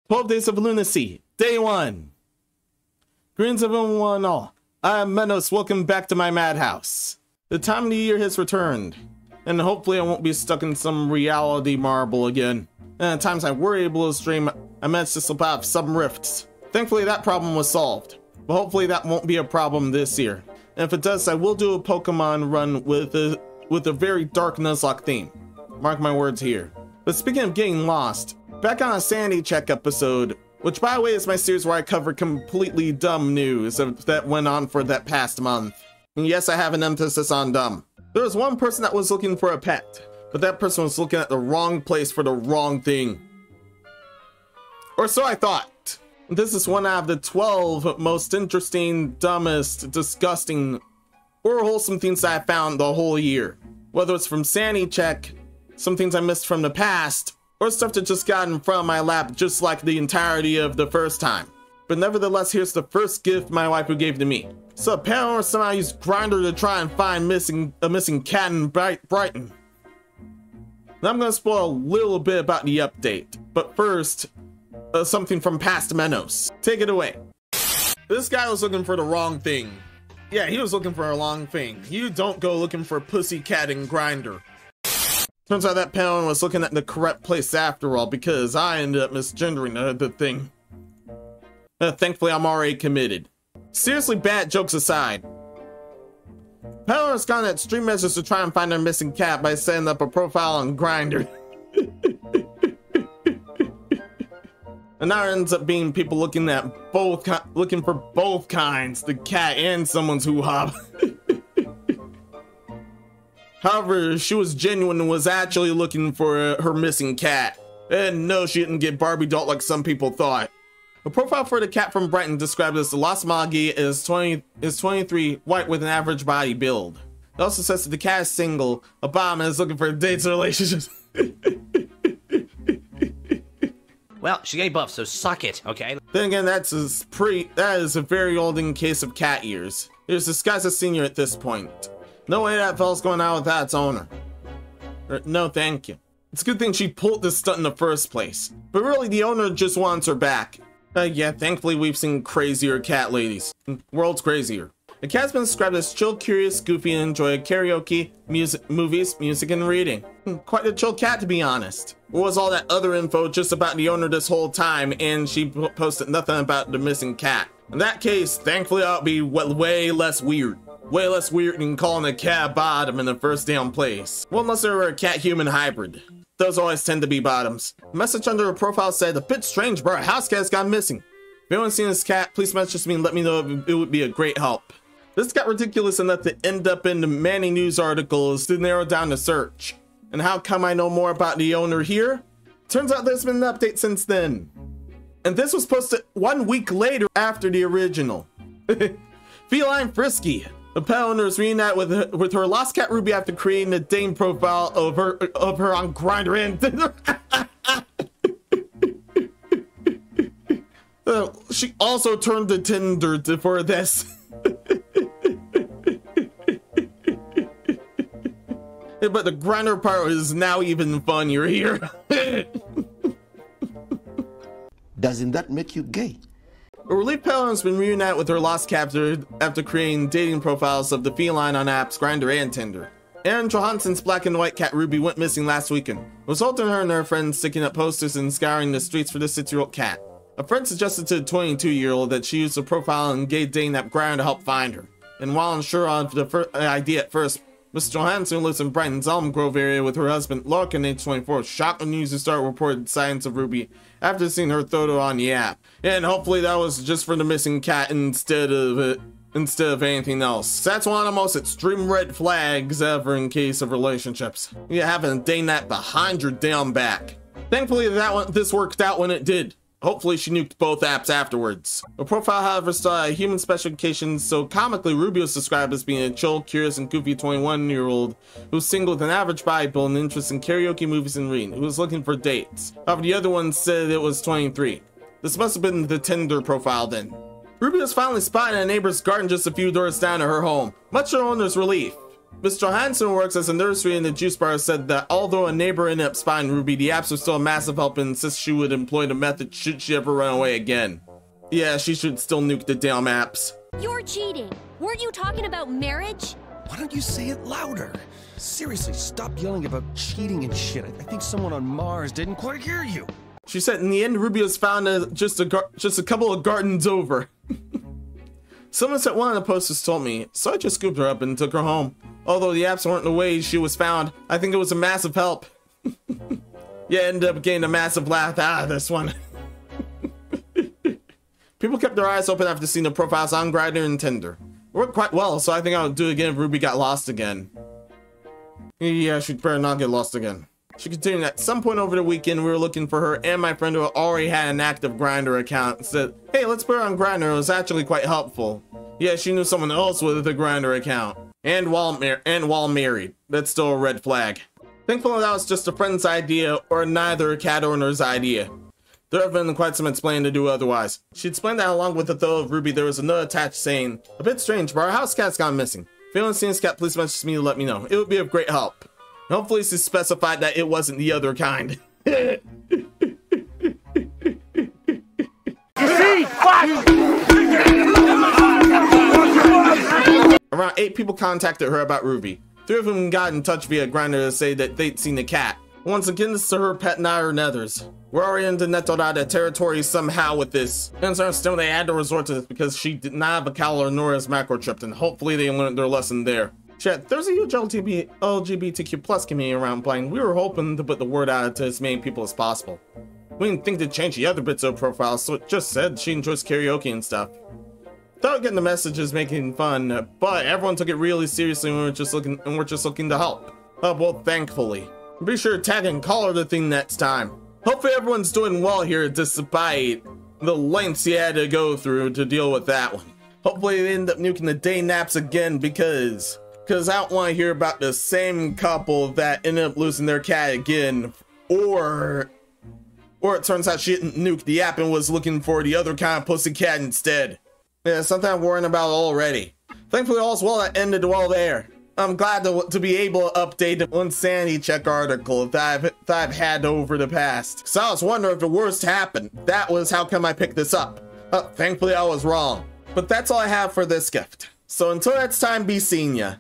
12 days of lunacy, day 1. Greetings everyone all. I'm Menos, welcome back to my madhouse. The time of the year has returned, and hopefully I won't be stuck in some reality marble again. And at times I were able to stream, I managed to slip out of some rifts. Thankfully that problem was solved, but hopefully that won't be a problem this year. And if it does, I will do a Pokemon run with a very dark Nuzlocke theme. Mark my words here. But speaking of getting lost, back on a Sanity Check episode, which by the way is my series where I cover completely dumb news that went on for that past month. And yes, I have an emphasis on dumb. There was one person that was looking for a pet, but that person was looking at the wrong place for the wrong thing. Or so I thought. This is one out of the 12 most interesting, dumbest, disgusting, or wholesome things that I found the whole year. Whether it's from Sanity Check, some things I missed from the past, or stuff that just got in front of my lap just like the entirety of the first time. But nevertheless, here's the first gift my wife gave to me. So apparently somehow used Grindr to try and find a missing cat in Brighton. Now I'm gonna spoil a little bit about the update, but first, something from past Menos. Take it away. This guy was looking for the wrong thing. Yeah, he was looking for a wrong thing. You don't go looking for pussycat in Grindr. Turns out that Penguin was looking at the correct place after all, because I ended up misgendering the thing. Thankfully, I'm already committed. Seriously, bad jokes aside, Penguin has gone at extreme measures to try and find their missing cat by setting up a profile on Grindr. And now it ends up being people looking for both kinds, the cat and someone's hoo-ha. However, she was genuine and was actually looking for her missing cat. And no, she didn't get Barbie doll like some people thought. A profile for the cat from Brighton described as the Lost Magi is 23, white with an average body build. It also says that the cat is single, a bomb, and is looking for dates and relationships. Well, she ain't buff, so suck it, okay? Then again, that is a very olden case of cat ears. It was disguised as senior at this point. No way that fella's going out without its owner. No thank you. It's a good thing she pulled this stunt in the first place. But really, the owner just wants her back. Yeah, thankfully we've seen crazier cat ladies. World's crazier. The cat's been described as chill, curious, goofy, and enjoy karaoke, movies, music, and reading. Quite a chill cat, to be honest. What was all that other info just about the owner this whole time, and she posted nothing about the missing cat? In that case, thankfully I'll be way less weird. Way less weird than calling a cat bottom in the first damn place. Well, unless they were a cat-human hybrid. Those always tend to be bottoms. A message under her profile said, "A bit strange, but our house cat's gone missing. If anyone's seen this cat, please message me and let me know if it would be a great help." This got ridiculous enough to end up in the Manny News articles to narrow down the search. And how come I know more about the owner here? Turns out there's been an update since then. And this was posted 1 week later after the original. Feline Frisky. The pet owner is reunited with her lost cat Ruby after creating a dating profile of her on Grindr and Tinder. She also turned to Tinder for this. But the Grindr part is now even funnier here. Doesn't that make you gay? A relief pal has been reunited with her lost captor after creating dating profiles of the feline on apps Grindr and Tinder. Erin Johansson's black and white cat Ruby went missing last weekend, resulting in her and her friends sticking up posters and scouring the streets for the 6-year-old cat. A friend suggested to the 22-year-old that she use a profile and gay dating app Grindr to help find her. And while unsure of the idea at first, Ms. Johansson lives in Brighton's Elm Grove area with her husband, Lorcan, age 24. Shocked when users started reporting sightings of Ruby after seeing her photo on the app. And hopefully that was just for the missing cat instead of anything else. That's one of the most extreme red flags ever in case of relationships. You having a dating app behind your damn back. Thankfully this worked out when it did. Hopefully she nuked both apps afterwards. Her profile, however, saw human specifications, so comically Ruby was described as being a chill, curious, and goofy 21-year-old who was single with an average body build and interest in karaoke, movies, and reading, who was looking for dates. However, the other one said it was 23. This must have been the Tinder profile then. Ruby was finally spotted in a neighbor's garden just a few doors down to her home, much to her owner's relief. Miss Johansson works as a nursery in the juice bar, said that although a neighbor ended up spying Ruby, the apps were still a massive help and insists she would employ the method should she ever run away again. Yeah, she should still nuke the damn apps. You're cheating. Weren't you talking about marriage? Why don't you say it louder? Seriously, stop yelling about cheating and shit. I think someone on Mars didn't quite hear you. She said in the end, Ruby was found just a couple of gardens over. Someone said one of the posters told me, so I just scooped her up and took her home. Although the apps weren't the way she was found, I think it was a massive help. Yeah, ended up getting a massive laugh out of this one. People kept their eyes open after seeing the profiles on Grindr and Tinder. It worked quite well, so I think I'll do it again if Ruby got lost again. Yeah, she'd better not get lost again. She continued, at some point over the weekend, we were looking for her and my friend who already had an active Grindr account and said, hey, let's put her on Grindr. It was actually quite helpful. Yeah, she knew someone else with a Grindr account. And while married. That's still a red flag. Thankfully, that was just a friend's idea or neither cat owner's idea. There have been quite some explaining to do otherwise. She explained that along with the throw of Ruby, there was a note attached saying, a bit strange, but our house cat's gone missing. If anyone's seen this cat, please message me to let me know. It would be of great help. And hopefully she specified that it wasn't the other kind. Around 8 people contacted her about Ruby. 3 of them got in touch via Grindr to say that they'd seen the cat. Once again, this is her pet, not her nethers. We're already into Netodata territory somehow with this. And so still they had to resort to this because she did not have a Cowler nor is macrochipped, and hopefully they learned their lesson there. Chat, there's a huge LGBTQ plus community around Blind. We were hoping to put the word out to as many people as possible. We didn't think to change the other bits of profiles, so it just said she enjoys karaoke and stuff. Thought getting the messages making fun, but everyone took it really seriously and we're just looking to help. Well, thankfully. Be sure to tag and call her the thing next time. Hopefully everyone's doing well here despite the lengths you had to go through to deal with that one. Hopefully they end up nuking the day naps again because I don't want to hear about the same couple that ended up losing their cat again, or it turns out she didn't nuke the app and was looking for the other kind of pussycat instead. Yeah, something I'm worrying about already. Thankfully all's well that ended well there. I'm glad to be able to update one Sanity Check article that I've had over the past. So I was wondering if the worst happened. That was how come I picked this up. Thankfully I was wrong. But that's all I have for this gift. So until next time, be seeing ya.